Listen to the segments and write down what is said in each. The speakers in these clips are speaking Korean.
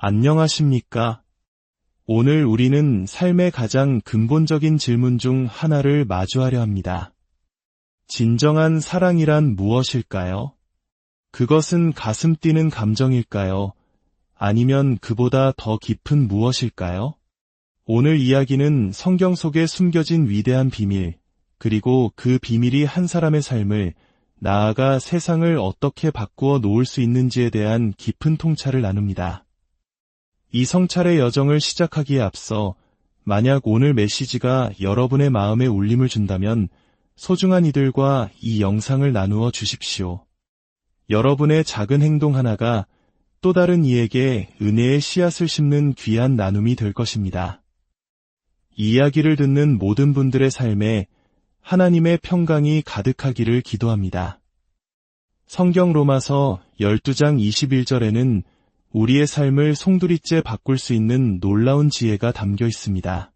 안녕하십니까? 오늘 우리는 삶의 가장 근본적인 질문 중 하나를 마주하려 합니다. 진정한 사랑이란 무엇일까요? 그것은 가슴 뛰는 감정일까요? 아니면 그보다 더 깊은 무엇일까요? 오늘 이야기는 성경 속에 숨겨진 위대한 비밀, 그리고 그 비밀이 한 사람의 삶을, 나아가 세상을 어떻게 바꾸어 놓을 수 있는지에 대한 깊은 통찰을 나눕니다. 이 성찰의 여정을 시작하기에 앞서 만약 오늘 메시지가 여러분의 마음에 울림을 준다면 소중한 이들과 이 영상을 나누어 주십시오. 여러분의 작은 행동 하나가 또 다른 이에게 은혜의 씨앗을 심는 귀한 나눔이 될 것입니다. 이 이야기를 듣는 모든 분들의 삶에 하나님의 평강이 가득하기를 기도합니다. 성경 로마서 12장 21절에는 우리의 삶을 송두리째 바꿀 수 있는 놀라운 지혜가 담겨 있습니다.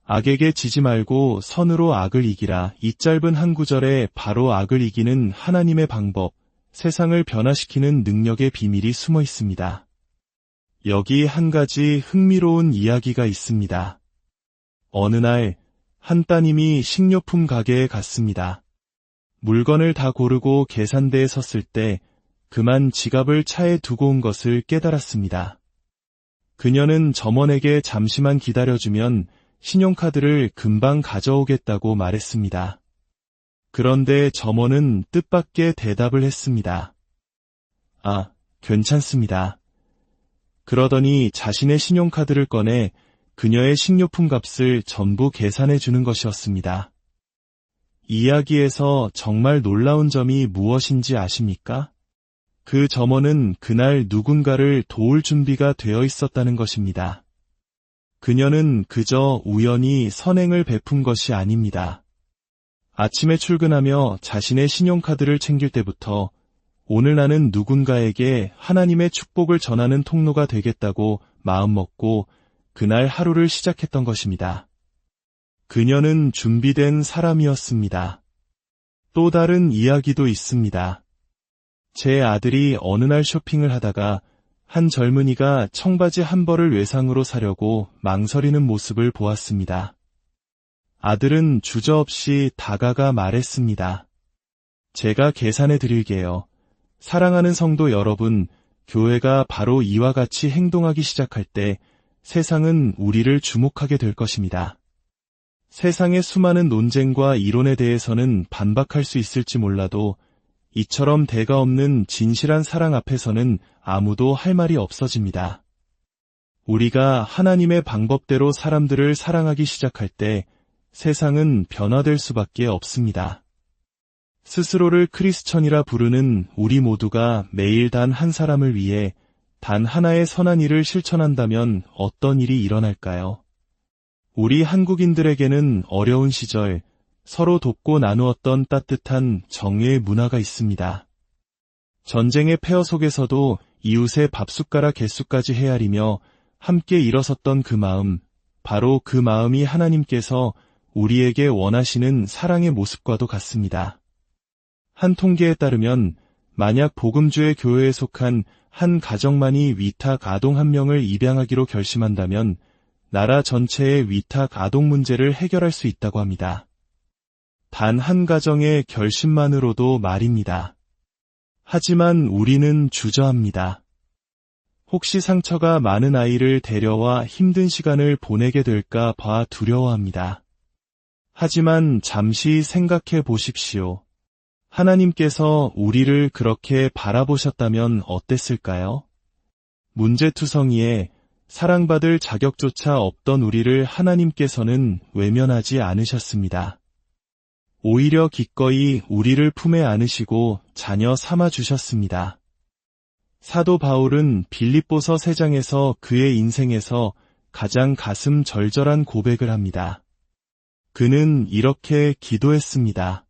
악에게 지지 말고 선으로 악을 이기라. 이 짧은 한 구절에 바로 악을 이기는 하나님의 방법, 세상을 변화시키는 능력의 비밀이 숨어 있습니다. 여기 한 가지 흥미로운 이야기가 있습니다. 어느 날 한 따님이 식료품 가게에 갔습니다. 물건을 다 고르고 계산대에 섰을 때 그만 지갑을 차에 두고 온 것을 깨달았습니다. 그녀는 점원에게 잠시만 기다려주면 신용카드를 금방 가져오겠다고 말했습니다. 그런데 점원은 뜻밖의 대답을 했습니다. 아, 괜찮습니다. 그러더니 자신의 신용카드를 꺼내 그녀의 식료품 값을 전부 계산해 주는 것이었습니다. 이야기에서 정말 놀라운 점이 무엇인지 아십니까? 그 점원은 그날 누군가를 도울 준비가 되어 있었다는 것입니다. 그녀는 그저 우연히 선행을 베푼 것이 아닙니다. 아침에 출근하며 자신의 신용카드를 챙길 때부터 오늘 나는 누군가에게 하나님의 축복을 전하는 통로가 되겠다고 마음먹고 그날 하루를 시작했던 것입니다. 그녀는 준비된 사람이었습니다. 또 다른 이야기도 있습니다. 제 아들이 어느 날 쇼핑을 하다가 한 젊은이가 청바지 한 벌을 외상으로 사려고 망설이는 모습을 보았습니다. 아들은 주저없이 다가가 말했습니다. 제가 계산해 드릴게요. 사랑하는 성도 여러분, 교회가 바로 이와 같이 행동하기 시작할 때 세상은 우리를 주목하게 될 것입니다. 세상의 수많은 논쟁과 이론에 대해서는 반박할 수 있을지 몰라도 이처럼 대가 없는 진실한 사랑 앞에서는 아무도 할 말이 없어집니다. 우리가 하나님의 방법대로 사람들을 사랑하기 시작할 때 세상은 변화될 수밖에 없습니다. 스스로를 크리스천이라 부르는 우리 모두가 매일 단 한 사람을 위해 단 하나의 선한 일을 실천한다면 어떤 일이 일어날까요? 우리 한국인들에게는 어려운 시절 서로 돕고 나누었던 따뜻한 정의의 문화가 있습니다. 전쟁의 폐허 속에서도 이웃의 밥숟가락 개수까지 헤아리며 함께 일어섰던 그 마음, 바로 그 마음이 하나님께서 우리에게 원하시는 사랑의 모습과도 같습니다. 한 통계에 따르면 만약 복음주의 교회에 속한 한 가정만이 위탁 아동 1명을 입양하기로 결심한다면 나라 전체의 위탁 아동 문제를 해결할 수 있다고 합니다. 단 한 가정의 결심만으로도 말입니다. 하지만 우리는 주저합니다. 혹시 상처가 많은 아이를 데려와 힘든 시간을 보내게 될까 봐 두려워합니다. 하지만 잠시 생각해 보십시오. 하나님께서 우리를 그렇게 바라보셨다면 어땠을까요? 문제투성이에 사랑받을 자격조차 없던 우리를 하나님께서는 외면하지 않으셨습니다. 오히려 기꺼이 우리를 품에 안으시고 자녀 삼아 주셨습니다. 사도 바울은 빌립보서 3장에서 그의 인생에서 가장 가슴 절절한 고백을 합니다. 그는 이렇게 기도했습니다.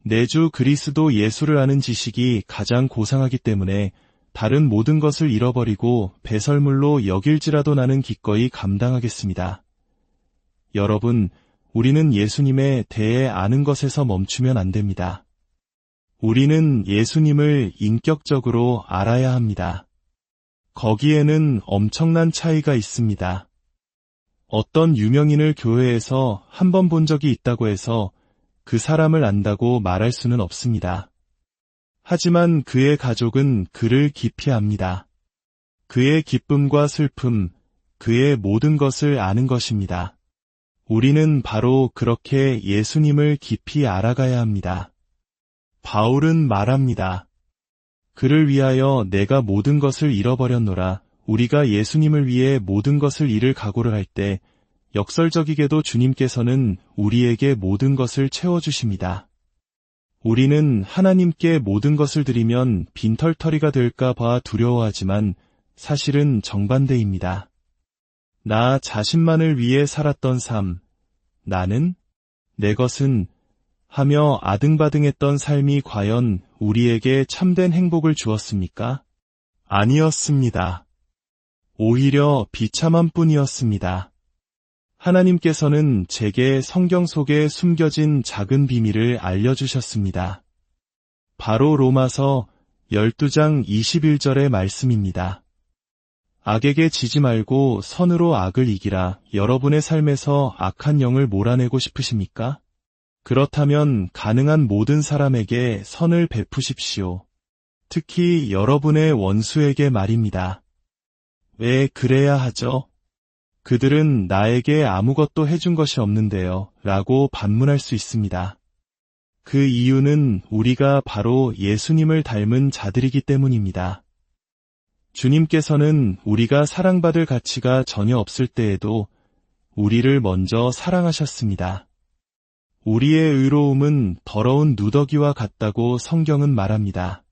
내 주 그리스도 예수를 아는 지식이 가장 고상하기 때문에 다른 모든 것을 잃어버리고 배설물로 여길지라도 나는 기꺼이 감당하겠습니다. 여러분, 우리는 예수님에 대해 아는 것에서 멈추면 안 됩니다. 우리는 예수님을 인격적으로 알아야 합니다. 거기에는 엄청난 차이가 있습니다. 어떤 유명인을 교회에서 한 번 본 적이 있다고 해서 그 사람을 안다고 말할 수는 없습니다. 하지만 그의 가족은 그를 깊이 압니다. 그의 기쁨과 슬픔, 그의 모든 것을 아는 것입니다. 우리는 바로 그렇게 예수님을 깊이 알아가야 합니다. 바울은 말합니다. 그를 위하여 내가 모든 것을 잃어버렸노라. 우리가 예수님을 위해 모든 것을 잃을 각오를 할 때 역설적이게도 주님께서는 우리에게 모든 것을 채워주십니다. 우리는 하나님께 모든 것을 드리면 빈털터리가 될까 봐 두려워하지만 사실은 정반대입니다. 나 자신만을 위해 살았던 삶, 나는, 내 것은 하며 아등바등했던 삶이 과연 우리에게 참된 행복을 주었습니까? 아니었습니다. 오히려 비참한 뿐이었습니다. 하나님께서는 제게 성경 속에 숨겨진 작은 비밀을 알려주셨습니다. 바로 로마서 12장 21절의 말씀입니다. 악에게 지지 말고 선으로 악을 이기라. 여러분의 삶에서 악한 영을 몰아내고 싶으십니까? 그렇다면 가능한 모든 사람에게 선을 베푸십시오. 특히 여러분의 원수에게 말입니다. 왜 그래야 하죠? 그들은 나에게 아무것도 해준 것이 없는데요, 라고 반문할 수 있습니다. 그 이유는 우리가 바로 예수님을 닮은 자들이기 때문입니다. 주님께서는 우리가 사랑받을 가치가 전혀 없을 때에도 우리를 먼저 사랑하셨습니다. 우리의 의로움은 더러운 누더기와 같다고 성경은 말합니다.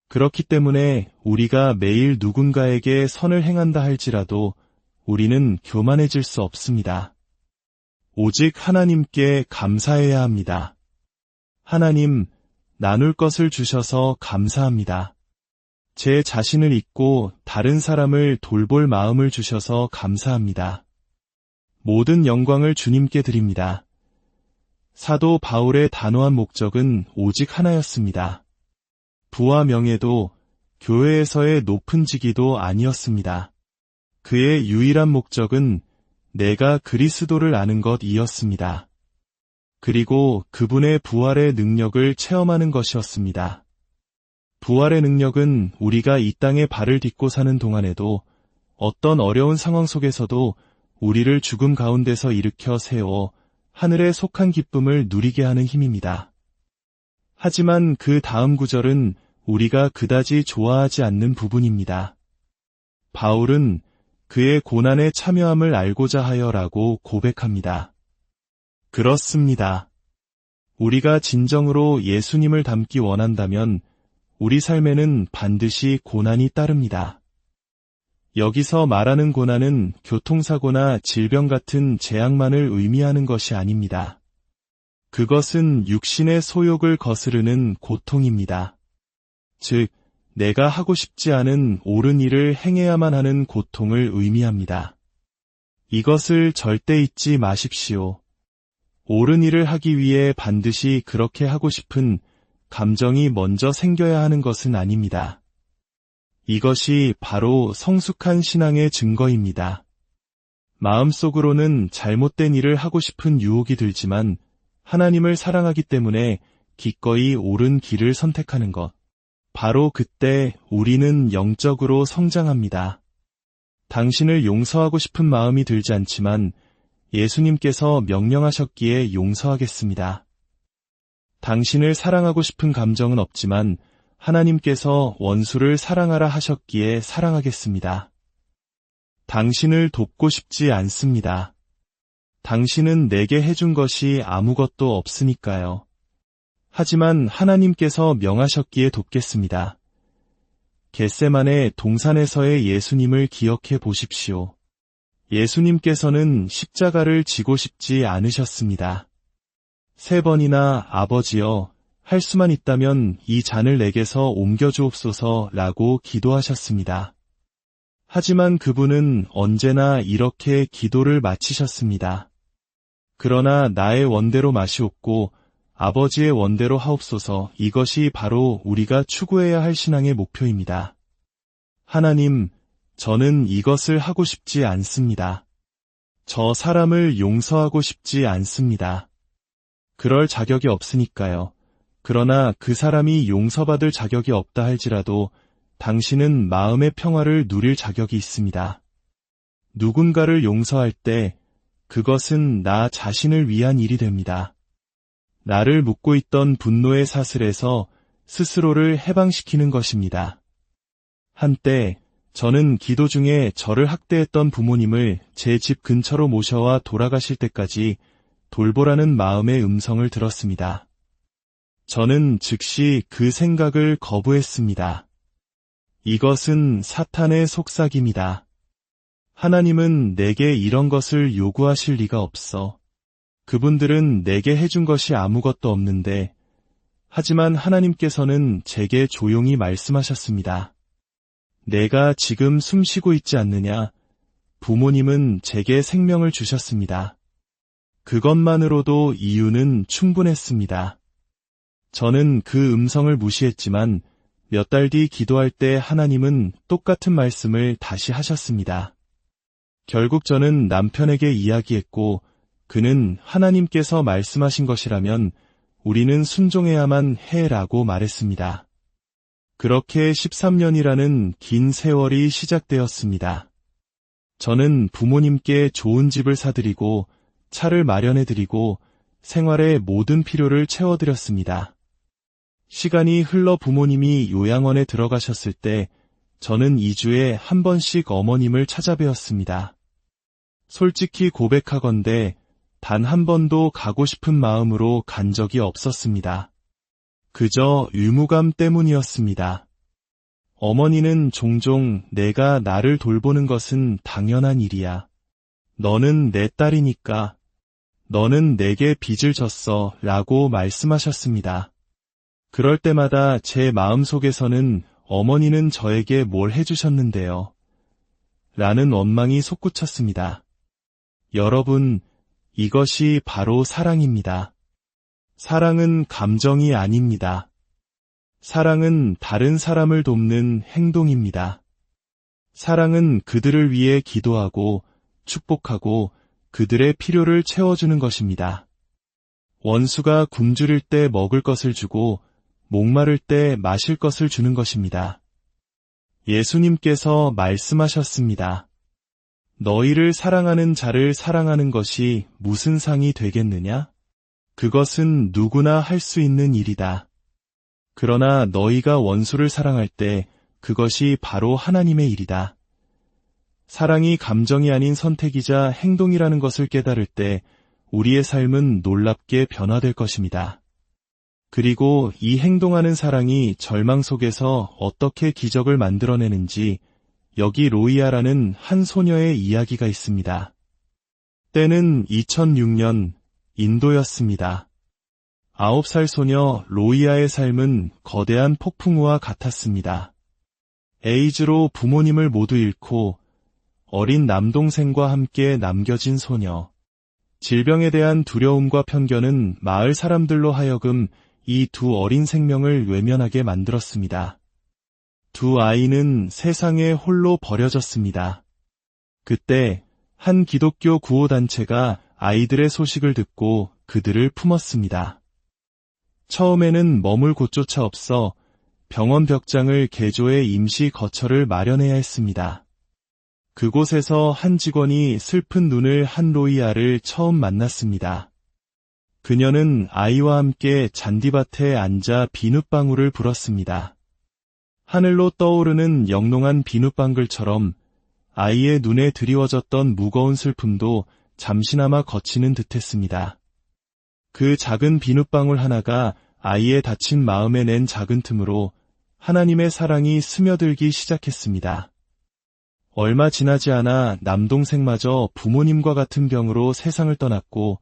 그렇기 때문에 우리가 매일 누군가에게 선을 행한다 할지라도 우리는 교만해질 수 없습니다. 오직 하나님께 감사해야 합니다. 하나님, 나눌 것을 주셔서 감사합니다. 제 자신을 잊고 다른 사람을 돌볼 마음을 주셔서 감사합니다. 모든 영광을 주님께 드립니다. 사도 바울의 단호한 목적은 오직 하나였습니다. 부와 명예도 교회에서의 높은 직위도 아니었습니다. 그의 유일한 목적은 내가 그리스도를 아는 것이었습니다. 그리고 그분의 부활의 능력을 체험하는 것이었습니다. 부활의 능력은 우리가 이 땅에 발을 딛고 사는 동안에도 어떤 어려운 상황 속에서도 우리를 죽음 가운데서 일으켜 세워 하늘에 속한 기쁨을 누리게 하는 힘입니다. 하지만 그 다음 구절은 우리가 그다지 좋아하지 않는 부분입니다. 바울은 그의 고난에 참여함을 알고자 하여라고 고백합니다. 그렇습니다. 우리가 진정으로 예수님을 닮기 원한다면 우리 삶에는 반드시 고난이 따릅니다. 여기서 말하는 고난은 교통사고나 질병 같은 재앙만을 의미하는 것이 아닙니다. 그것은 육신의 소욕을 거스르는 고통입니다. 즉, 내가 하고 싶지 않은 옳은 일을 행해야만 하는 고통을 의미합니다. 이것을 절대 잊지 마십시오. 옳은 일을 하기 위해 반드시 그렇게 하고 싶은 감정이 먼저 생겨야 하는 것은 아닙니다. 이것이 바로 성숙한 신앙의 증거입니다. 마음속으로는 잘못된 일을 하고 싶은 유혹이 들지만 하나님을 사랑하기 때문에 기꺼이 옳은 길을 선택하는 것. 바로 그때 우리는 영적으로 성장합니다. 당신을 용서하고 싶은 마음이 들지 않지만 예수님께서 명령하셨기에 용서하겠습니다. 당신을 사랑하고 싶은 감정은 없지만 하나님께서 원수를 사랑하라 하셨기에 사랑하겠습니다. 당신을 돕고 싶지 않습니다. 당신은 내게 해준 것이 아무것도 없으니까요. 하지만 하나님께서 명하셨기에 돕겠습니다. 겟세마네 동산에서의 예수님을 기억해 보십시오. 예수님께서는 십자가를 지고 싶지 않으셨습니다. 3번이나 아버지여, 할 수만 있다면 이 잔을 내게서 옮겨주옵소서라고 기도하셨습니다. 하지만 그분은 언제나 이렇게 기도를 마치셨습니다. 그러나 나의 원대로 마시옵고 아버지의 원대로 하옵소서. 이것이 바로 우리가 추구해야 할 신앙의 목표입니다. 하나님, 저는 이것을 하고 싶지 않습니다. 저 사람을 용서하고 싶지 않습니다. 그럴 자격이 없으니까요. 그러나 그 사람이 용서받을 자격이 없다 할지라도 당신은 마음의 평화를 누릴 자격이 있습니다. 누군가를 용서할 때 그것은 나 자신을 위한 일이 됩니다. 나를 묶고 있던 분노의 사슬에서 스스로를 해방시키는 것입니다. 한때 저는 기도 중에 저를 학대했던 부모님을 제 집 근처로 모셔와 돌아가실 때까지 돌보라는 마음의 음성을 들었습니다. 저는 즉시 그 생각을 거부했습니다. 이것은 사탄의 속삭임이다. 하나님은 내게 이런 것을 요구하실 리가 없어. 그분들은 내게 해준 것이 아무것도 없는데, 하지만 하나님께서는 제게 조용히 말씀하셨습니다. 내가 지금 숨 쉬고 있지 않느냐? 부모님은 제게 생명을 주셨습니다. 그것만으로도 이유는 충분했습니다. 저는 그 음성을 무시했지만 몇 달 뒤 기도할 때 하나님은 똑같은 말씀을 다시 하셨습니다. 결국 저는 남편에게 이야기했고 그는 하나님께서 말씀하신 것이라면 우리는 순종해야만 해라고 말했습니다. 그렇게 13년이라는 긴 세월이 시작되었습니다. 저는 부모님께 좋은 집을 사드리고 차를 마련해드리고 생활의 모든 필요를 채워드렸습니다. 시간이 흘러 부모님이 요양원에 들어가셨을 때 저는 2주에 한 번씩 어머님을 찾아뵈었습니다. 솔직히 고백하건대 단 한 번도 가고 싶은 마음으로 간 적이 없었습니다. 그저 의무감 때문이었습니다. 어머니는 종종 내가 나를 돌보는 것은 당연한 일이야. 너는 내 딸이니까. 너는 내게 빚을 졌어 라고 말씀하셨습니다. 그럴 때마다 제 마음속에서는 어머니는 저에게 뭘 해주셨는데요. 라는 원망이 솟구쳤습니다. 여러분, 이것이 바로 사랑입니다. 사랑은 감정이 아닙니다. 사랑은 다른 사람을 돕는 행동입니다. 사랑은 그들을 위해 기도하고 축복하고 그들의 필요를 채워주는 것입니다. 원수가 굶주릴 때 먹을 것을 주고 목마를 때 마실 것을 주는 것입니다. 예수님께서 말씀하셨습니다. 너희를 사랑하는 자를 사랑하는 것이 무슨 상이 되겠느냐? 그것은 누구나 할 수 있는 일이다. 그러나 너희가 원수를 사랑할 때 그것이 바로 하나님의 일이다. 사랑이 감정이 아닌 선택이자 행동이라는 것을 깨달을 때 우리의 삶은 놀랍게 변화될 것입니다. 그리고 이 행동하는 사랑이 절망 속에서 어떻게 기적을 만들어내는지 여기 로이아라는 한 소녀의 이야기가 있습니다. 때는 2006년 인도였습니다. 9살 소녀 로이아의 삶은 거대한 폭풍우와 같았습니다. 에이즈로 부모님을 모두 잃고 어린 남동생과 함께 남겨진 소녀. 질병에 대한 두려움과 편견은 마을 사람들로 하여금 이 두 어린 생명을 외면하게 만들었습니다. 두 아이는 세상에 홀로 버려졌습니다. 그때 한 기독교 구호단체가 아이들의 소식을 듣고 그들을 품었습니다. 처음에는 머물 곳조차 없어 병원 벽장을 개조해 임시 거처를 마련해야 했습니다. 그곳에서 한 직원이 슬픈 눈을 한 로이아를 처음 만났습니다. 그녀는 아이와 함께 잔디밭에 앉아 비눗방울을 불었습니다. 하늘로 떠오르는 영롱한 비눗방글처럼 아이의 눈에 드리워졌던 무거운 슬픔도 잠시나마 거치는 듯했습니다. 그 작은 비눗방울 하나가 아이의 다친 마음에 낸 작은 틈으로 하나님의 사랑이 스며들기 시작했습니다. 얼마 지나지 않아 남동생마저 부모님과 같은 병으로 세상을 떠났고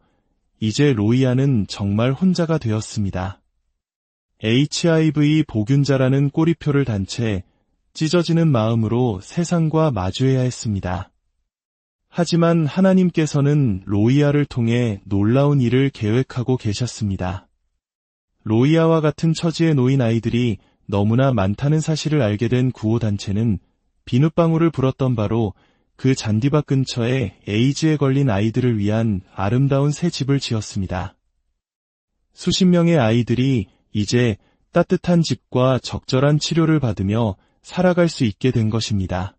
이제 로이아는 정말 혼자가 되었습니다. HIV 보균자라는 꼬리표를 단 채 찢어지는 마음으로 세상과 마주해야 했습니다. 하지만 하나님께서는 로이아를 통해 놀라운 일을 계획하고 계셨습니다. 로이아와 같은 처지에 놓인 아이들이 너무나 많다는 사실을 알게 된 구호단체는 비눗방울을 불었던 바로 그 잔디밭 근처에 에이즈에 걸린 아이들을 위한 아름다운 새 집을 지었습니다. 수십 명의 아이들이 이제 따뜻한 집과 적절한 치료를 받으며 살아갈 수 있게 된 것입니다.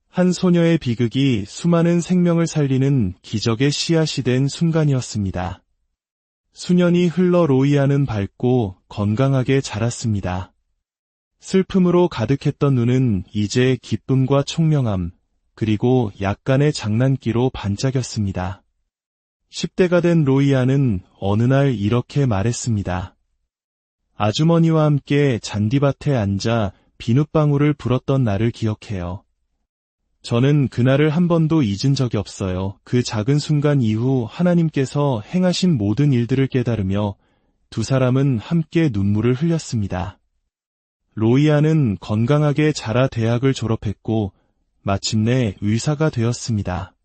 한 소녀의 비극이 수많은 생명을 살리는 기적의 씨앗이 된 순간이었습니다. 수년이 흘러 로이아는 밝고 건강하게 자랐습니다. 슬픔으로 가득했던 눈은 이제 기쁨과 총명함, 그리고 약간의 장난기로 반짝였습니다. 10대가 된 로이아는 어느 날 이렇게 말했습니다. 아주머니와 함께 잔디밭에 앉아 비눗방울을 불었던 날을 기억해요. 저는 그날을 한 번도 잊은 적이 없어요. 그 작은 순간 이후 하나님께서 행하신 모든 일들을 깨달으며 두 사람은 함께 눈물을 흘렸습니다. 로이아는 건강하게 자라 대학을 졸업했고 마침내 의사가 되었습니다.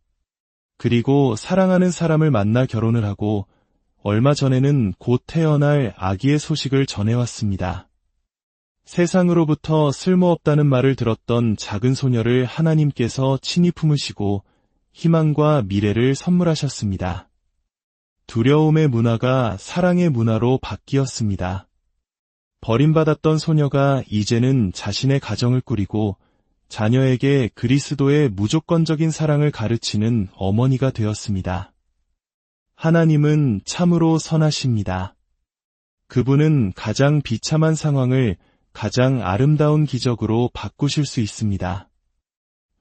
그리고 사랑하는 사람을 만나 결혼을 하고 얼마 전에는 곧 태어날 아기의 소식을 전해왔습니다. 세상으로부터 쓸모없다는 말을 들었던 작은 소녀를 하나님께서 친히 품으시고 희망과 미래를 선물하셨습니다. 두려움의 문화가 사랑의 문화로 바뀌었습니다. 버림받았던 소녀가 이제는 자신의 가정을 꾸리고 자녀에게 그리스도의 무조건적인 사랑을 가르치는 어머니가 되었습니다. 하나님은 참으로 선하십니다. 그분은 가장 비참한 상황을 가장 아름다운 기적으로 바꾸실 수 있습니다.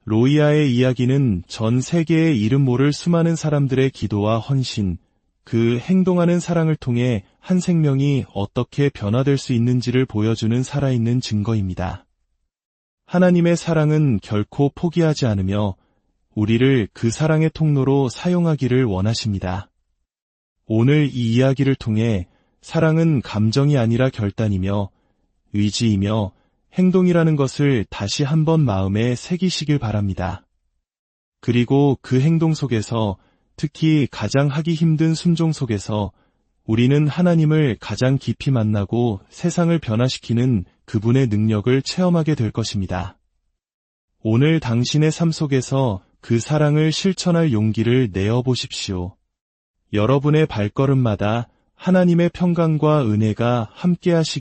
로이아의 이야기는 전 세계에 이름 모를 수많은 사람들의 기도와 헌신, 그 행동하는 사랑을 통해 한 생명이 어떻게 변화될 수 있는지를 보여주는 살아있는 증거입니다. 하나님의 사랑은 결코 포기하지 않으며 우리를 그 사랑의 통로로 사용하기를 원하십니다. 오늘 이 이야기를 통해 사랑은 감정이 아니라 결단이며 의지이며 행동이라는 것을 다시 한번 마음에 새기시길 바랍니다. 그리고 그 행동 속에서, 특히 가장 하기 힘든 순종 속에서 우리는 하나님을 가장 깊이 만나고 세상을 변화시키는 그분의 능력을 체험하게 될 것입니다. 오늘 당신의 삶 속에서 그 사랑을 실천할 용기를 내어 보십시오. 여러분의 발걸음마다 하나님의 평강과 은혜가 함께하시길